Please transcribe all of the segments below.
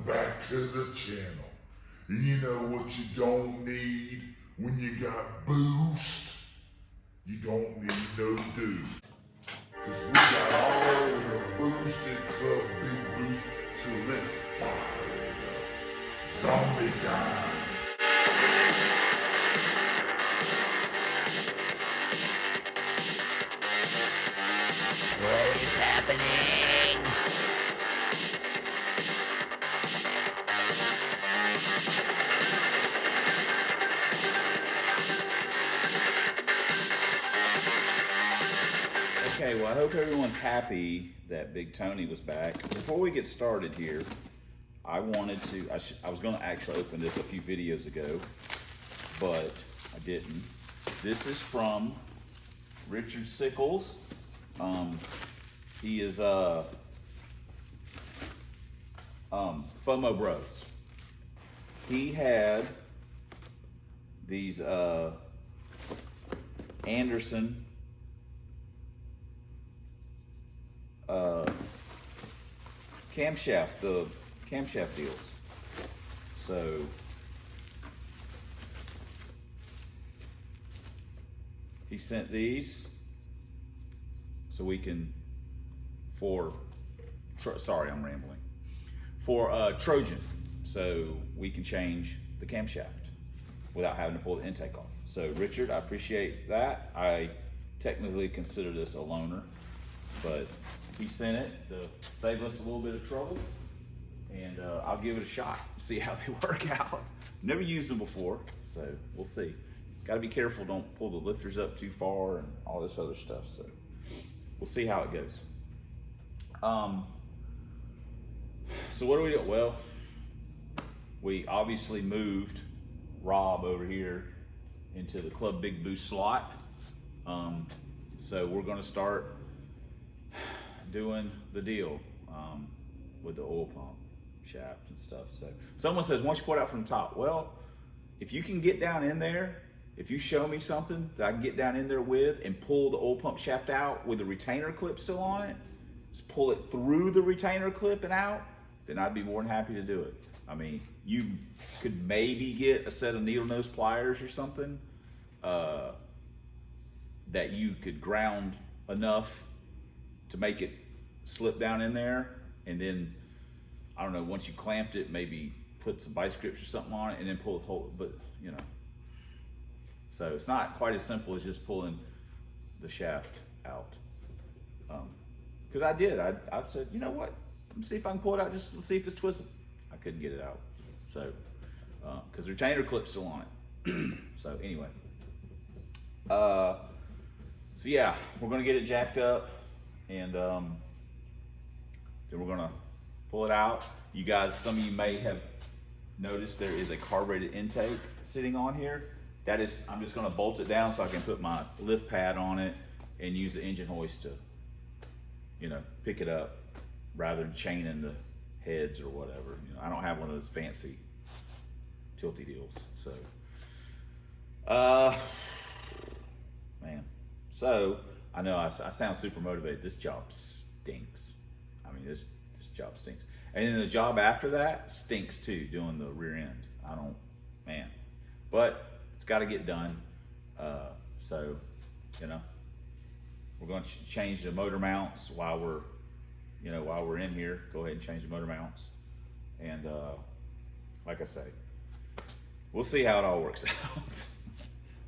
back to the channel. And you know what you don't need when you got boost? You don't need no dude. Cause we got all the boosted club big boost, so let's fire it up. Zombie time. What is happening? Okay, well, I hope everyone's happy that Big Tony was back. Before we get started here, I wanted to, I was going to actually open this a few videos ago, but I didn't. This is from Richard Sickles. He is FOMO Bros. He had these Anderson the camshaft deals. So he sent these so we can, sorry, I'm rambling, for Trojan, so we can change the camshaft without having to pull the intake off. So Richard, I appreciate that. I technically consider this a loaner, but he sent it to save us a little bit of trouble, and I'll give it a shot, see how they work out. Never used them before, so we'll see. Got to be careful, don't pull the lifters up too far and all this other stuff, so we'll see how it goes. So what do we do? Well, we obviously moved Rob over here into the Club Big Boost slot. So we're going to start doing the deal with the oil pump shaft and stuff. So someone says, once you pull it out from the top, well, if you can get down in there, if you show me something that I can get down in there with and pull the oil pump shaft out with the retainer clip still on it, just pull it through the retainer clip and out, then I'd be more than happy to do it. I mean, you could maybe get a set of needle nose pliers or something that you could ground enough to make it slip down in there, and then, I don't know, once you clamped it, maybe put some vice grips or something on it and then pull the whole, but you know. So it's not quite as simple as just pulling the shaft out. Cause I did, I said, you know what? Let me see if I can pull it out, just to see if it's twisted. I couldn't get it out. So, cause the retainer clip's still on it. So anyway. So yeah, we're gonna get it jacked up, and then we're gonna pull it out. You guys, some of you may have noticed there is a carbureted intake sitting on here. That is, I'm just gonna bolt it down so I can put my lift pad on it and use the engine hoist to, you know, pick it up rather than chaining the heads or whatever. You know, I don't have one of those fancy tilty deals. So, man. So I know I sound super motivated. This job stinks. I mean, this job stinks. And then the job after that stinks too, doing the rear end. I don't, man. But it's got to get done. So, you know, we're going to change the motor mounts while we're in here. Go ahead and change the motor mounts. And like I say, we'll see how it all works out.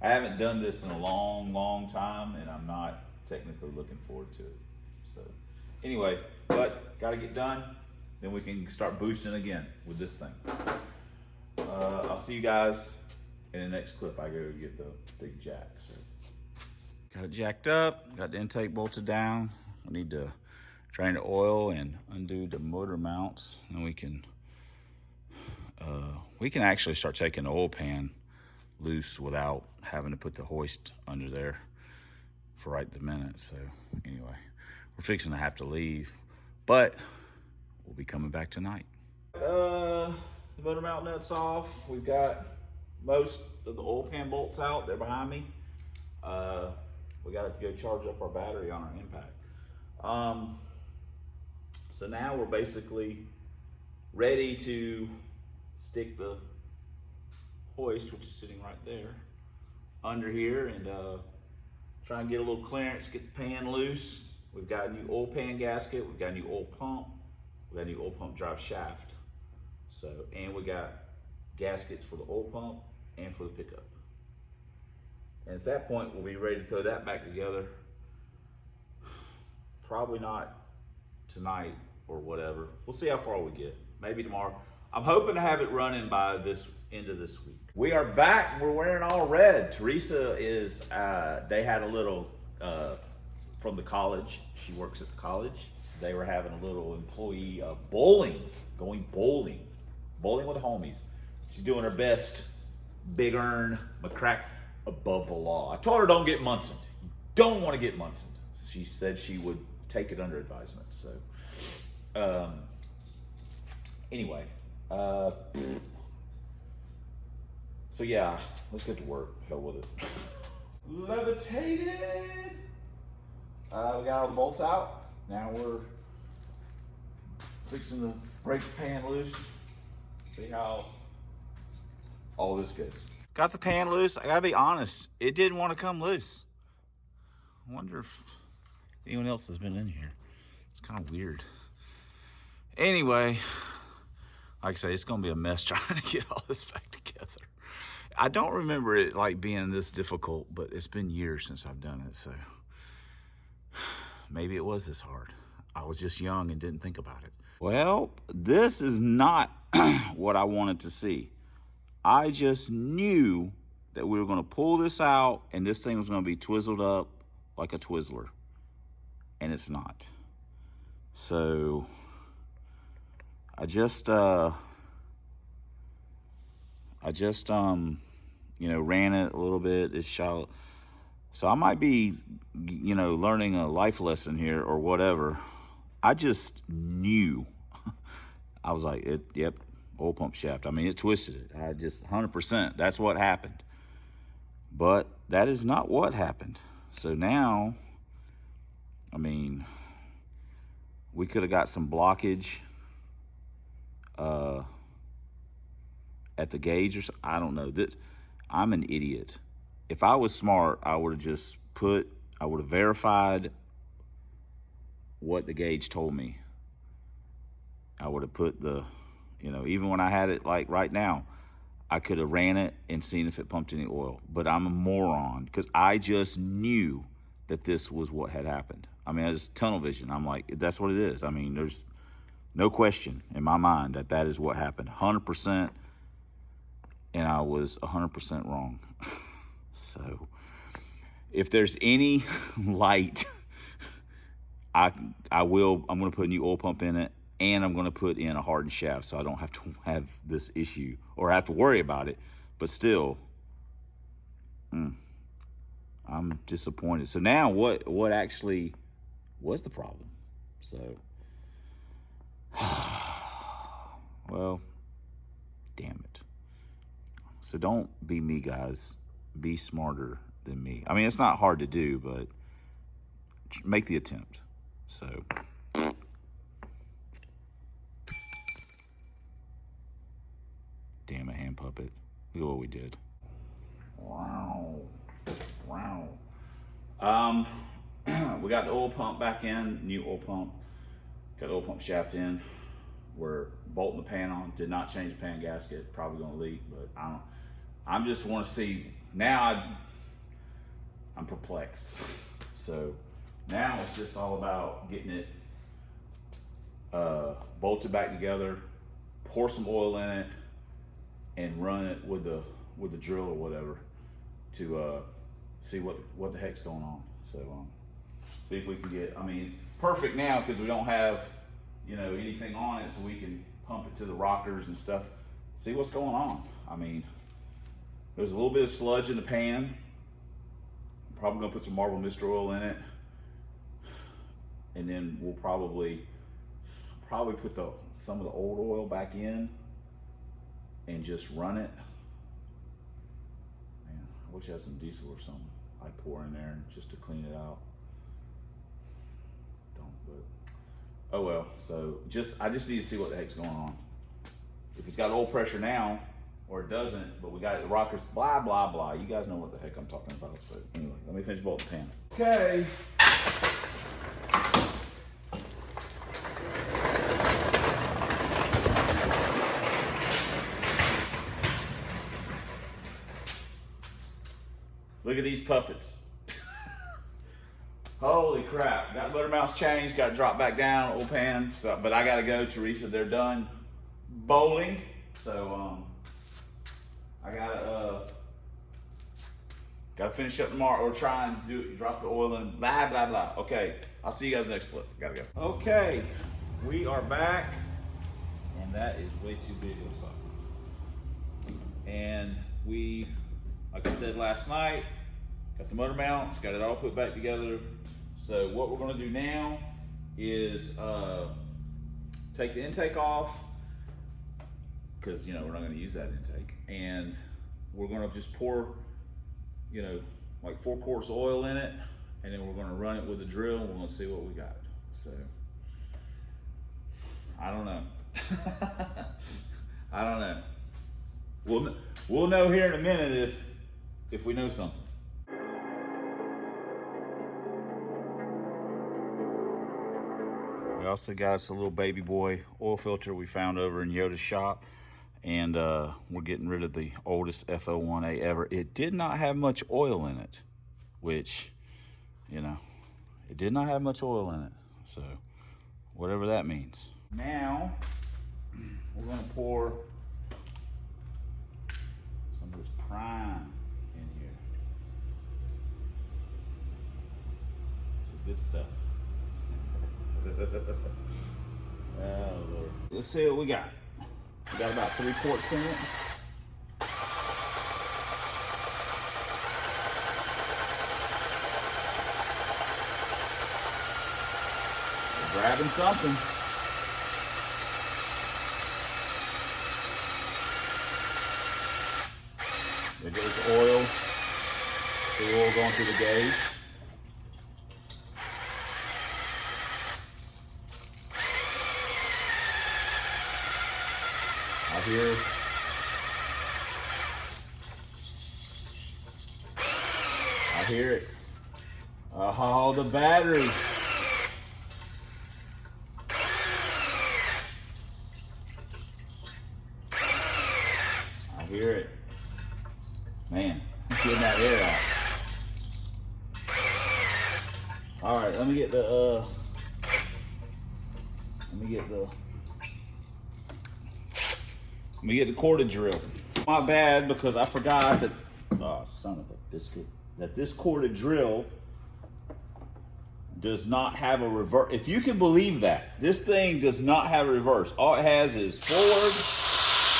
I haven't done this in a long time, and I'm not technically looking forward to it. So anyway, but got to get done. Then we can start boosting again with this thing. I'll see you guys in the next clip. I go get the big jack. So got it jacked up, got the intake bolted down. I need to drain the oil and undo the motor mounts, and we can actually start taking the oil pan loose without having to put the hoist under there for right the minute. So anyway, we're fixing to have to leave, but we'll be coming back tonight. The motor mount nuts off. We've got most of the oil pan bolts out. They're behind me. We got to go charge up our battery on our impact. So now we're basically ready to stick the hoist, which is sitting right there, under here and try and get a little clearance, get the pan loose. We've got a new oil pan gasket, we've got a new oil pump, we've got a new oil pump drive shaft. So, and we got gaskets for the oil pump and for the pickup. And at that point, we'll be ready to throw that back together. Probably not tonight or whatever. We'll see how far we get. Maybe tomorrow. I'm hoping to have it running by this end of this week. We are back. We're wearing all red. Teresa is, they had a little, from the college. She works at the college. They were having a little employee bowling, going bowling with the homies. She's doing her best, Big Earn, McCrack, above the law. I told her don't get Munson. You don't want to get Munson. She said she would take it under advisement. So, anyway, so yeah, let's get to work. Hell with it. Levitated. We got all the bolts out. Now we're fixing to break the pan loose. See how all this goes. Got the pan loose. I gotta be honest, it didn't want to come loose. I wonder if anyone else has been in here. It's kind of weird. Anyway, like I say, it's gonna be a mess trying to get all this back together. I don't remember it like being this difficult, but it's been years since I've done it, so maybe it was this hard. I was just young and didn't think about it. Well, this is not what I wanted to see. I just knew that we were gonna pull this out and this thing was gonna be twizzled up like a Twizzler, and it's not. So I just you know, ran it a little bit. It's shallow. So I might be, you know, learning a life lesson here or whatever. I just knew. I was like, yep, oil pump shaft. I mean, it twisted it. I just 100%. That's what happened. But that is not what happened. So now, I mean, we could have got some blockage at the gauge or something. I don't know. I'm an idiot. If I was smart, I would have just I would have verified what the gauge told me. I would have put the, you know, even when I had it like right now, I could have ran it and seen if it pumped any oil. But I'm a moron because I just knew that this was what had happened. I mean, I just tunnel vision. I'm like, that's what it is. I mean, there's no question in my mind that that is what happened. 100%. And I was 100% wrong. So if there's any light, I'm going to put a new oil pump in it, and I'm going to put in a hardened shaft so I don't have to have this issue or have to worry about it. But still, I'm disappointed. So now what actually was the problem? So, well, damn it. So don't be me, guys. Be smarter than me. I mean, it's not hard to do, but make the attempt. So, damn it, hand puppet. Look at what we did. Wow. We got the oil pump back in, new oil pump. Got the oil pump shaft in. We're bolting the pan on. Did not change the pan gasket. Probably gonna leak, but I just want to see. Now I'm perplexed. So now it's just all about getting it bolted back together, pour some oil in it, and run it with the drill or whatever to see what the heck's going on. So see if we can get. I mean, perfect now because we don't have, you know, anything on it, so we can pump it to the rockers and stuff. See what's going on. I mean, there's a little bit of sludge in the pan. I'm probably gonna put some Marble Mist oil in it, and then we'll probably put some of the old oil back in and just run it. Man, I wish I had some diesel or something I'd pour in there just to clean it out. Don't, but oh well. So I just need to see what the heck's going on. if it's got oil pressure now, or it doesn't, but we got the rockers, blah, blah, blah. You guys know what the heck I'm talking about. So anyway, let me finish bolting the pan. Okay. Look at these puppets. Holy crap. Got motor mounts changed, got to drop back down, old pan. So, but I got to go, Teresa, they're done bowling. So I got to finish up tomorrow, or try and drop the oil in, blah, blah, blah. Okay, I'll see you guys next clip. Gotta go. Okay, we are back. And that is way too big of a socket. And we, like I said last night, got the motor mounts, got it all put back together. So what we're gonna do now is take the intake off, because you know we're not gonna use that intake, and we're gonna just pour, you know, like 4 quarts oil in it, and then we're gonna run it with a drill, and we're gonna see what we got. So I don't know. I don't know. We'll know here in a minute if we know something. We also got us a little baby boy oil filter we found over in Yoda's shop, and we're getting rid of the oldest FO1A ever. It did not have much oil in it, which, you know, it did not have much oil in it, so whatever that means. Now we're gonna pour some of this prime in here. Some good stuff. Oh Lord. Let's see what we got. We got about 3 quarts in it. We're grabbing something. There goes oil. The oil going through the gauge. I hear it. I hear it. Oh, the battery. I hear it. Man, getting that air out. All right, let me get the corded drill. My bad, because I forgot that, oh son of a biscuit, that this corded drill does not have a reverse. If you can believe that, this thing does not have a reverse. All it has is forward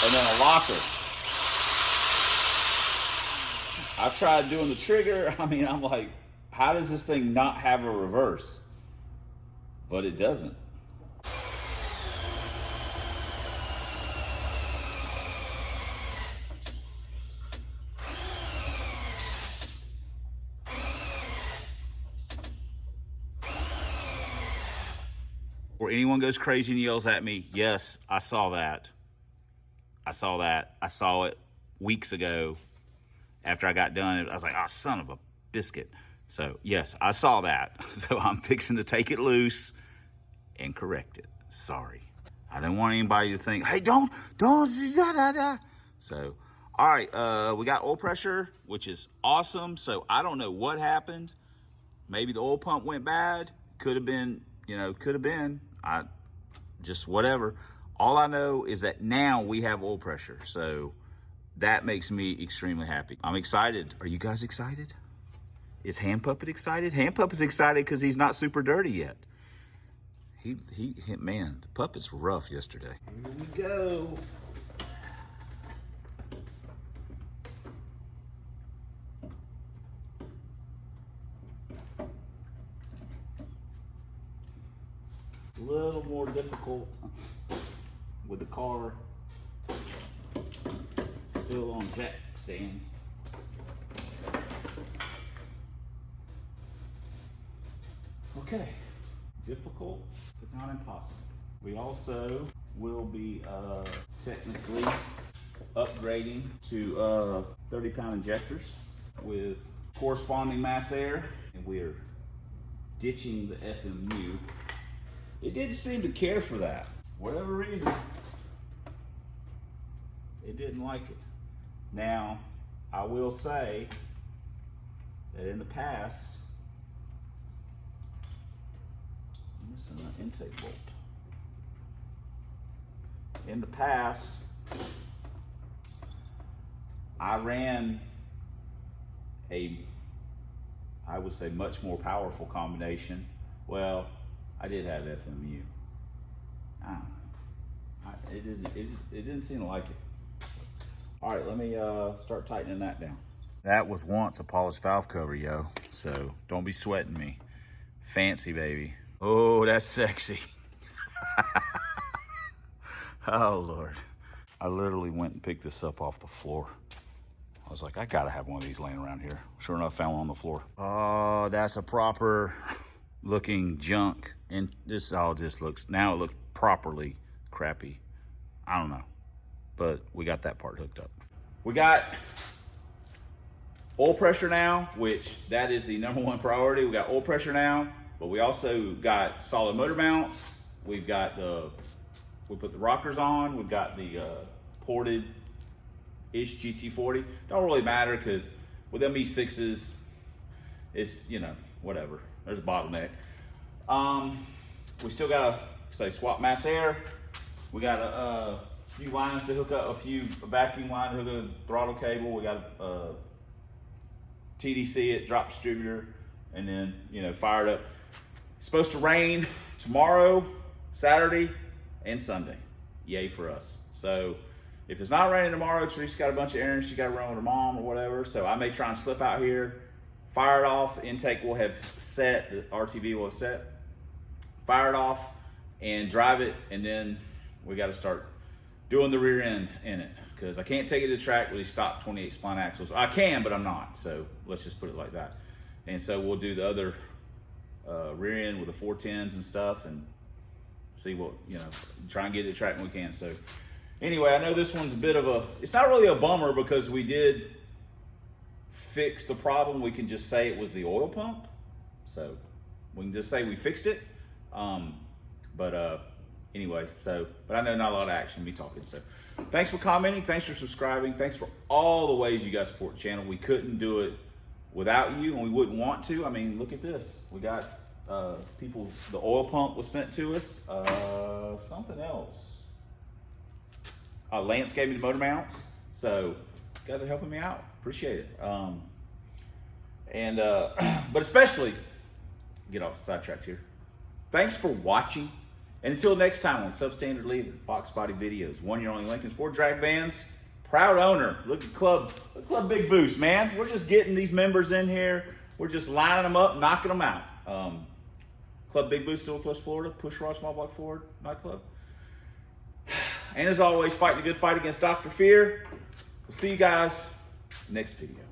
and then a locker. I've tried doing the trigger. I mean, I'm like, how does this thing not have a reverse? But it doesn't. Or anyone goes crazy and yells at me, yes, I saw that. I saw that. I saw it weeks ago. After I got done, I was like, oh, son of a biscuit. So yes, I saw that. So I'm fixing to take it loose and correct it. Sorry. I didn't want anybody to think, hey, don't, da, da, da. So, all right, we got oil pressure, which is awesome. So I don't know what happened. Maybe the oil pump went bad. Could have been, you know, could have been. I just whatever. All I know is that now we have oil pressure. So that makes me extremely happy. I'm excited. Are you guys excited? Is Hand Puppet excited? Hand Puppet's excited because he's not super dirty yet. Man, the puppet's rough yesterday. Here we go. A little more difficult with the car still on jack stands. Okay, difficult, but not impossible. We also will be technically upgrading to 30-pound injectors with corresponding mass air, and we're ditching the FMU. It didn't seem to care for that. Whatever reason, it didn't like it. Now, I will say that in the past, I'm missing an intake bolt. In the past, I ran I would say much more powerful combination. Well, I did have FMU. I don't know. It didn't seem to like it. All right, let me start tightening that down. That was once a polished valve cover, yo. So don't be sweating me. Fancy, baby. Oh, that's sexy. Oh, Lord. I literally went and picked this up off the floor. I was like, I gotta have one of these laying around here. Sure enough, found one on the floor. Oh, that's a proper looking junk. And this all just looks, now it looks properly crappy. I don't know, but we got that part hooked up. We got oil pressure now, which that is the #1 priority. We got oil pressure now, but we also got solid motor mounts. We've got we put the rockers on. We've got the ported-ish GT40. Don't really matter because with them E6s, it's, you know, whatever. There's a bottleneck. We still got to swap mass air. We got a few lines to hook up, a vacuum line to hook up a throttle cable. We got a TDC it, drop distributor, and then, you know, fire it up. It's supposed to rain tomorrow, Saturday, and Sunday. Yay for us. So if it's not raining tomorrow, Teresa's got a bunch of errands she got to run with her mom or whatever. So I may try and slip out here, fire it off. Intake will have set, the RTV will have set. Fire it off and drive it, and then we got to start doing the rear end in it because I can't take it to the track with these stock 28 spline axles. I can, but I'm not. So let's just put it like that. And so we'll do the other rear end with the 410s and stuff, and see what, you know, try and get it to track when we can. So anyway, I know this one's a bit of a, it's not really a bummer because we did fix the problem. We can just say it was the oil pump. So we can just say we fixed it. Anyway, so, but I know not a lot of action be talking. So thanks for commenting. Thanks for subscribing. Thanks for all the ways you guys support the channel. We couldn't do it without you, and we wouldn't want to. I mean, look at this. We got people, the oil pump was sent to us. Something else. Lance gave me the motor mounts. So you guys are helping me out. Appreciate it. But especially, get off the sidetrack here. Thanks for watching. And until next time on Substandard Leader, Fox Body Videos, 1 year only Lincolns, 4 drag vans, proud owner. Look at Club Big Boost, man. We're just getting these members in here. We're just lining them up, knocking them out. Club Big Boost, Northwest Florida, Push Raw Small Block Ford nightclub. And as always, fighting a good fight against Dr. Fear. We'll see you guys next video.